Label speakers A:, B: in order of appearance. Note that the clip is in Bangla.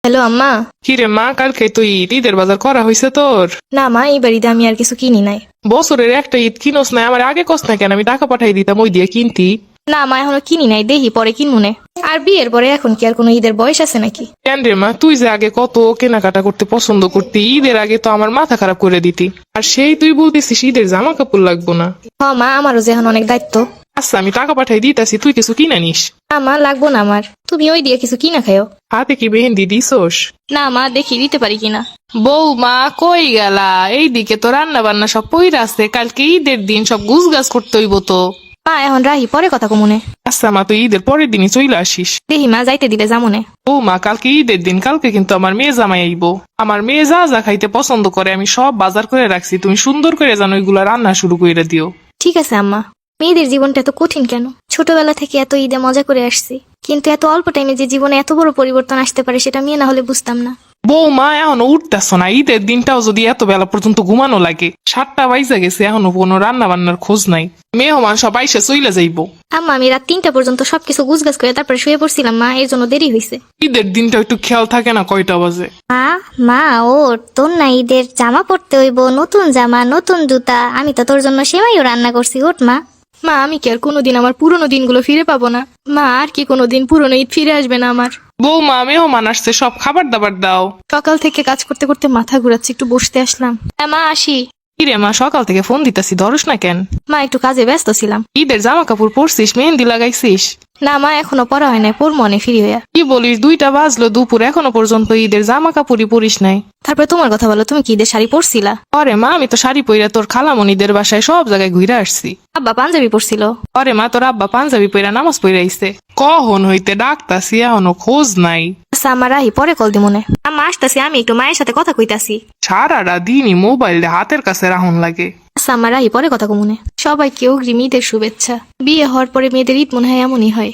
A: হ্যালো আম্মা।
B: কিরে মা, কালকে তো ঈদের বাজার করা হয়েছে তোর?
A: না মা, এই বাড়িতে আমি আর কিছু কিনি নাই।
B: বছরের একটা ঈদ কিনোস না? আমার আগে কস না কেন? আমি টাকা পাঠাই দিতাম ওই দিয়ে কিনতি।
A: না মা, এখনো কিনি নাই, দেখি পরে কিনমুনে। আর বিয়ের পরে এখন কি আর কোনো ঈদের বয়স আছে নাকি?
B: কেন রে মা, তুই যে আগে কত কেনাকাটা করতে পছন্দ করতি, ঈদের আগে তো আমার মাথা খারাপ করে দিতি। আর সেই তুই বলতেছিস ঈদের জামা কাপড় লাগবো না।
A: হ মা, আমারও যে এখন অনেক দায়িত্ব।
B: আচ্ছা আমি টাকা পাঠাই দিতাছি, তুই কিছু কিনে নিস।
A: না মা, লাগবো না আমার, তুমি ওই দিয়ে কিছু কিনা খাও।
B: হাতে কি মেহেন্দি দিছোস?
A: না মা, দেখি দিতে পারি কিনা।
B: বৌমা কই গেলা? এইদিকে তো রান্না বান্না সব পইরা আছে, কালকে ঈদের দিন সব গুছগাছ করতে হইব তো।
A: মা এখন রাহি, পরে কথা কমুনে।
B: আচ্ছা মা, তুই ঈদের পরের দিনই চলে আসিস।
A: দেখি মা, যাইতে দিলে যামুনে।
B: বৌমা কালকে ঈদের দিন, কালকে কিন্তু আমার মেয়ে জামাই আইবো। আমার মেয়ে যা যা খাইতে পছন্দ করে আমি সব বাজার করে রাখছি, তুমি সুন্দর করে যেন ওইগুলা রান্না শুরু করে দিও।
A: ঠিক আছে আম্মা। মেয়েদের জীবনটা এত কঠিন কেন? ছোটবেলা থেকে এত ঈদে মজা করে আসছি, কিন্তু এত অল্প টাইমে যে জীবনে এত বড় পরিবর্তন আসতে পারে সেটা মেয়ে না হলে বুঝতাম না।
B: বৌমা এখনো উঠতেছ না? ঈদের দিনটাও যদি এত বেলা পর্যন্ত ঘুমানো লাগে, 7টা বাইজা গেছে, এখনো কোনো রান্না বান্নার খোঁজ নাই। মেহমান সব আইসে চইলা যাইবো।
A: আম্মা, আমি রাত 3টা পর্যন্ত সবকিছু গুছগাছ করে তারপরে শুয়ে পড়ছিলাম মা, এর জন্য দেরি হয়েছে।
B: ঈদের দিনটা একটু খেয়াল থাকে না কয়টা বাজে?
C: মা মা ওর তোর না ঈদের জামা পরতে হইব, নতুন জামা নতুন জুতা, আমি তো তোর জন্য সেমাইও রান্না করছি, ওঠ মা।
A: মা, আমি কি আর কোনোদিন আমার পুরনো দিনগুলো ফিরে পাবো না? মা, আর কি কোনোদিন পুরনো ঈদ ফিরে আসবে না আমার?
B: বৌমা মেহমান আসছে, সব খাবার দাবার দাও।
A: সকাল থেকে কাজ করতে করতে মাথা ঘুরাচ্ছে, একটু বসতে আসলাম। হ্যাঁ মা, আসি।
B: কিরে মা, সকাল থেকে ফোন দিতাছি ধরস না কেন?
A: মা, একটু কাজে ব্যস্ত ছিলাম।
B: ঈদের জামা কাপড় পরছিস, মেহেন্দি লাগাইছিস?
A: না মা, এখনো পড়া হয় নাই, পড়বো অনেক ফ্রি হইয়া।
B: কি বলিস, 2টা বাজলো দুপুর, এখনো পর্যন্ত ঈদের জামা কাপড়ই পরিস নাই?
A: তারপরে তোমার কথা বলো, তুমি কি ঈদের শাড়ি পরছিলা?
B: আরে মা, আমি তো শাড়ি পইরা তোর খালামণিদের বাসায় সব জায়গায় ঘুরে আসছি।
A: আব্বা পাঞ্জাবি পরছিল।
B: আরে মা, তোর আব্বা পাঞ্জাবি পইরা নামাজ পইরা আইছে। কখন হইতে ডাকতাছি, এখনো খোঁজ নাই।
A: আচ্ছা আমার রাহি, পরে কল দিমনে। আম্মা আসতাছি, আমি একটু মায়ের সাথে কথা কইতাছি।
B: সারাটা দিনই মোবাইল হাতের কাছে রাখুন লাগে।
A: আচ্ছা আমার রাহি, পরে কথা কমুনে। সবাইকে অগ্রিম ঈদের শুভেচ্ছা। বিয়ে হওয়ার পরে মেয়েদের ঈদ মনে হয় এমনই হয়।